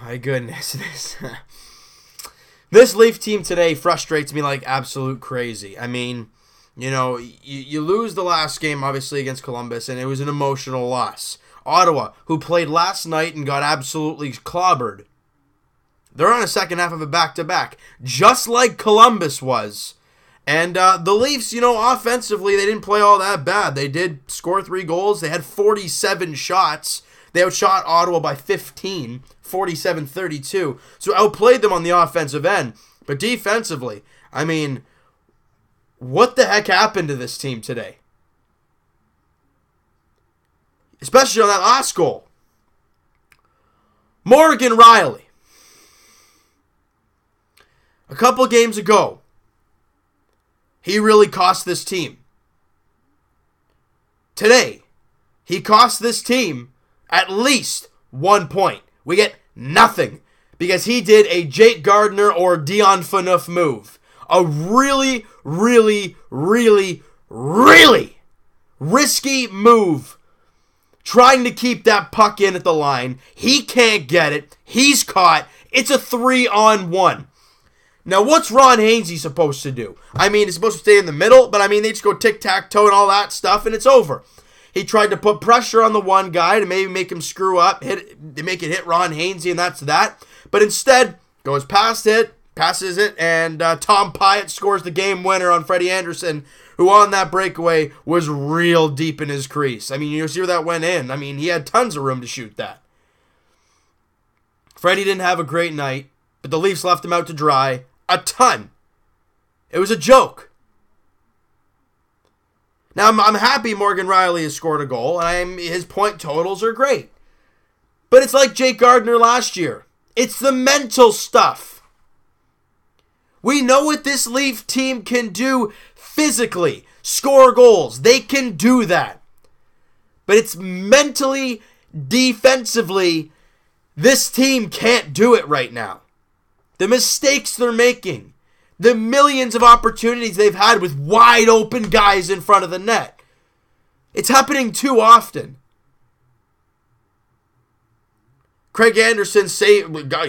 my goodness. This Leaf team today frustrates me like absolute crazy. I mean, you lose the last game, obviously, against Columbus, and it was an emotional loss. Ottawa, who played last night and got absolutely clobbered, they're on a second half of a back-to-back, just like Columbus was. And the Leafs, offensively, they didn't play all that bad. They did score 3 goals. They had 47 shots. They outshot Ottawa by 15, 47-32. So outplayed them on the offensive end. But defensively, I mean, what the heck happened to this team today? Especially on that last goal. Morgan Rielly. A couple games ago, he really cost this team. Today, he cost this team at least 1 point. We get nothing because he did a Jake Gardiner or Dion Phaneuf move. A really, really, really, really risky move. Trying to keep that puck in at the line. He can't get it. He's caught. It's a 3-on-1. Now, what's Ron Hainsey supposed to do? I mean, he's supposed to stay in the middle, but I mean, they just go tic-tac-toe and all that stuff, and it's over. He tried to put pressure on the one guy to maybe make him screw up, make it hit Ron Hainsey, and that's that. But instead, goes past it, passes it, and Tom Pyatt scores the game winner on Freddie Anderson, who on that breakaway was real deep in his crease. I mean, you see where that went in. I mean, he had tons of room to shoot that. Freddie didn't have a great night, but the Leafs left him out to dry a ton. It was a joke. Now, I'm happy Morgan Rielly has scored a goal, and his point totals are great. But it's like Jake Gardiner last year. It's the mental stuff. We know what this Leaf team can do physically. Score goals. They can do that. But it's mentally, defensively, this team can't do it right now. The mistakes they're making. The millions of opportunities they've had with wide open guys in front of the net. It's happening too often. Craig Anderson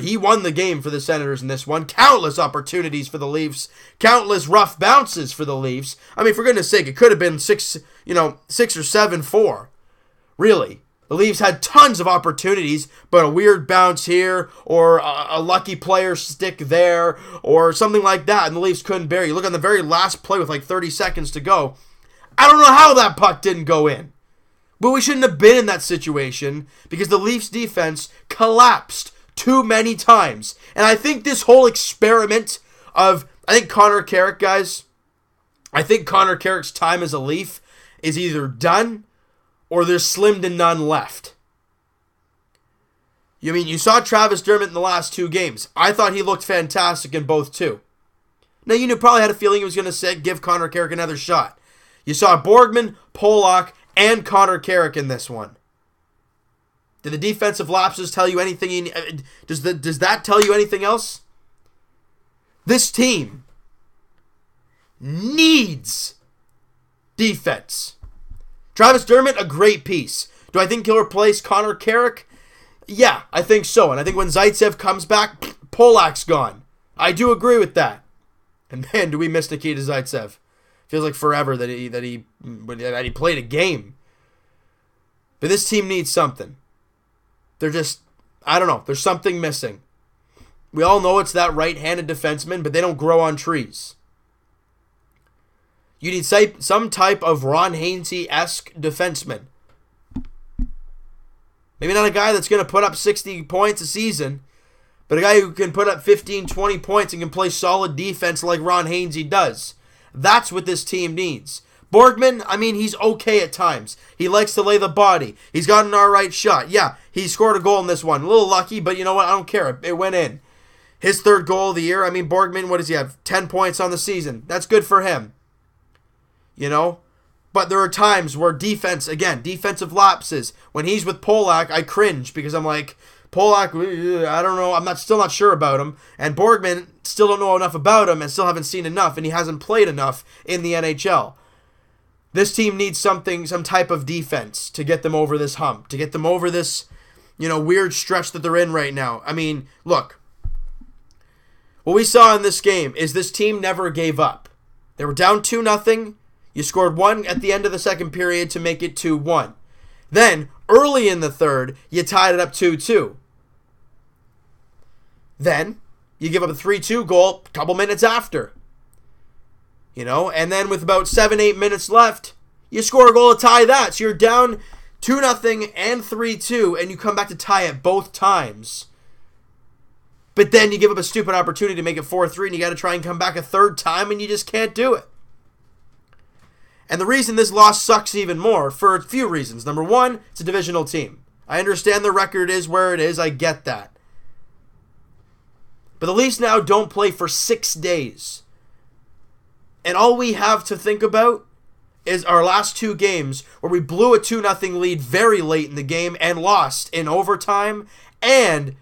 he won the game for the Senators in this one. Countless opportunities for the Leafs. Countless rough bounces for the Leafs. I mean, for goodness sake, it could have been 6 or 7-4. Really. The Leafs had tons of opportunities, but a weird bounce here, or a lucky player stick there, or something like that, and the Leafs couldn't bury. You look on the very last play with like 30 seconds to go. I don't know how that puck didn't go in. But we shouldn't have been in that situation because the Leafs defense collapsed too many times. And I think this whole experiment of, I think Connor Carrick, guys, I think Connor Carrick's time as a Leaf is either done or there's slim to none left. You saw Travis Dermott in the last 2 games. I thought he looked fantastic in both too. Now, you probably had a feeling he was going to give Connor Carrick another shot. You saw Borgman, Polak, and Connor Carrick in this one. Did the defensive lapses tell you anything? Does that tell you anything else? This team needs defense. Travis Dermott, a great piece. Do I think he'll replace Connor Carrick? Yeah, I think so. And I think when Zaitsev comes back, Polak's gone. I do agree with that. And man, do we miss Nikita Zaitsev. Feels like forever that he played a game. But this team needs something. They're just, I don't know, there's something missing. We all know it's that right-handed defenseman, but they don't grow on trees. You need some type of Ron Hainsey-esque defenseman. Maybe not a guy that's going to put up 60 points a season, but a guy who can put up 15, 20 points and can play solid defense like Ron Hainsey does. That's what this team needs. Borgman, he's okay at times. He likes to lay the body. He's got an alright shot. Yeah, he scored a goal in this one. A little lucky, but you know what? I don't care. It went in. His 3rd goal of the year. Borgman, what does he have? 10 points on the season. That's good for him. But there are times where defensive lapses. When he's with Polak, I cringe because I'm like, Polak, I don't know. I'm still not sure about him. And Borgman, still don't know enough about him and still haven't seen enough, and he hasn't played enough in the NHL. This team needs some type of defense to get them over this hump, to get them over this, weird stretch that they're in right now. I mean, look, what we saw in this game is this team never gave up. They were down 2-0. You scored one at the end of the second period to make it 2-1. Then, early in the third, you tied it up 2-2. Then, you give up a 3-2 goal a couple minutes after. And then with about 7-8 minutes left, you score a goal to tie that. So you're down 2-0 and 3-2, and you come back to tie it both times. But then you give up a stupid opportunity to make it 4-3, and you got to try and come back a third time, and you just can't do it. And the reason this loss sucks even more, for a few reasons. Number one, it's a divisional team. I understand the record is where it is. I get that. But the Leafs now don't play for 6 days. And all we have to think about is our last 2 games where we blew a 2-0 lead very late in the game and lost in overtime, and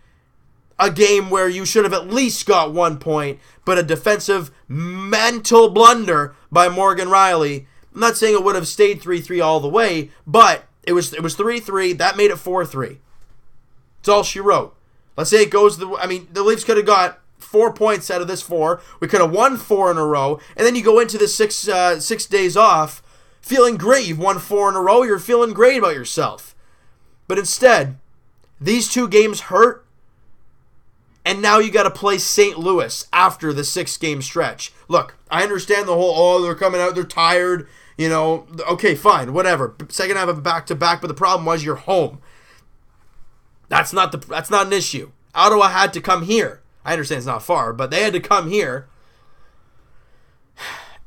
a game where you should have at least got 1 point, but a defensive mental blunder by Morgan Rielly. I'm not saying it would have stayed 3-3 all the way, but it was 3-3. That made it 4-3. That's all she wrote. Let's say it goes the Leafs could have got 4 points out of this 4. We could have won 4 in a row, and then you go into this 6 days off feeling great. You've won 4 in a row. You're feeling great about yourself. But instead, these 2 games hurt, and now you got to play St. Louis after the 6-game stretch. Look, I understand the whole, they're coming out, they're tired, okay, fine, whatever. Second half of back-to-back, but the problem was you're home. That's not an issue. Ottawa had to come here. I understand it's not far, but they had to come here,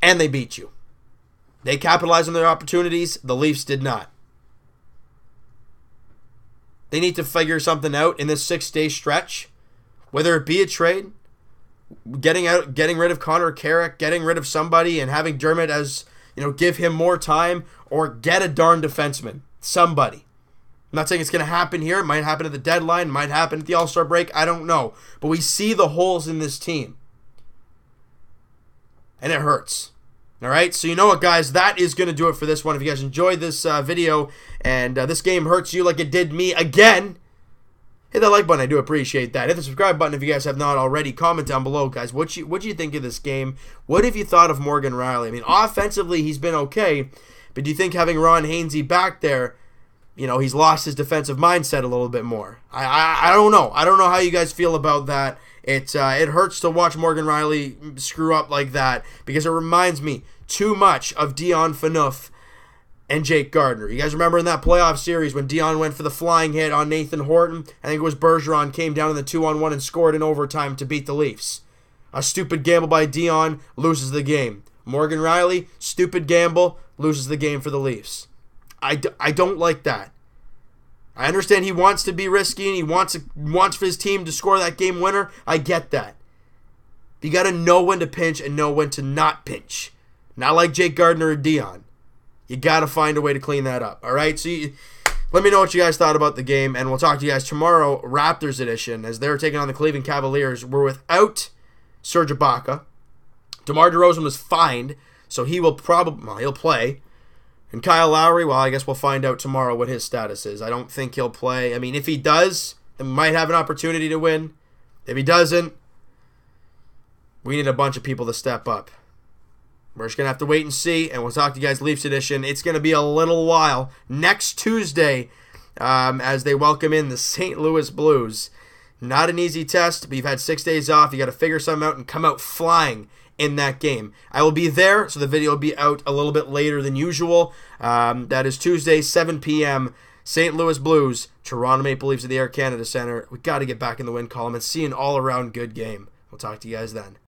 and they beat you. They capitalized on their opportunities. The Leafs did not. They need to figure something out in this 6-day stretch, whether it be a trade, getting rid of Connor Carrick, getting rid of somebody and having Dermott as, give him more time, or get a darn defenseman. Somebody. I'm not saying it's going to happen here. It might happen at the deadline. It might happen at the All-Star break. I don't know. But we see the holes in this team. And it hurts. All right? So you know what, guys? That is going to do it for this one. If you guys enjoyed this video and this game hurts you like it did me again, hit that like button. I do appreciate that. Hit the subscribe button if you guys have not already. Comment down below, guys. What you think of this game? What have you thought of Morgan Rielly? I mean, offensively, he's been okay. But do you think having Ron Hainsey back there, he's lost his defensive mindset a little bit more? I don't know. I don't know how you guys feel about that. It hurts to watch Morgan Rielly screw up like that because it reminds me too much of Dion Phaneuf and Jake Gardiner. You guys remember in that playoff series when Dion went for the flying hit on Nathan Horton? I think it was Bergeron came down in the 2-on-1 and scored in overtime to beat the Leafs. A stupid gamble by Dion loses the game. Morgan Rielly, stupid gamble, loses the game for the Leafs. I don't like that. I understand he wants to be risky and he wants for his team to score that game winner. I get that. But you got to know when to pinch and know when to not pinch. Not like Jake Gardiner or Dion. You got to find a way to clean that up. All right? So let me know what you guys thought about the game, and we'll talk to you guys tomorrow, Raptors edition, as they're taking on the Cleveland Cavaliers. We're without Serge Ibaka. DeMar DeRozan was fined, so he'll play. And Kyle Lowry, well, I guess we'll find out tomorrow what his status is. I don't think he'll play. I mean, if he does, then we might have an opportunity to win. If he doesn't, we need a bunch of people to step up. We're just going to have to wait and see, and we'll talk to you guys Leafs edition. It's going to be a little while. Next Tuesday, as they welcome in the St. Louis Blues. Not an easy test, but you've had 6 days off. You got to figure something out and come out flying in that game. I will be there, so the video will be out a little bit later than usual. That is Tuesday, 7 p.m., St. Louis Blues, Toronto Maple Leafs at the Air Canada Centre. We got to get back in the win column and see an all-around good game. We'll talk to you guys then.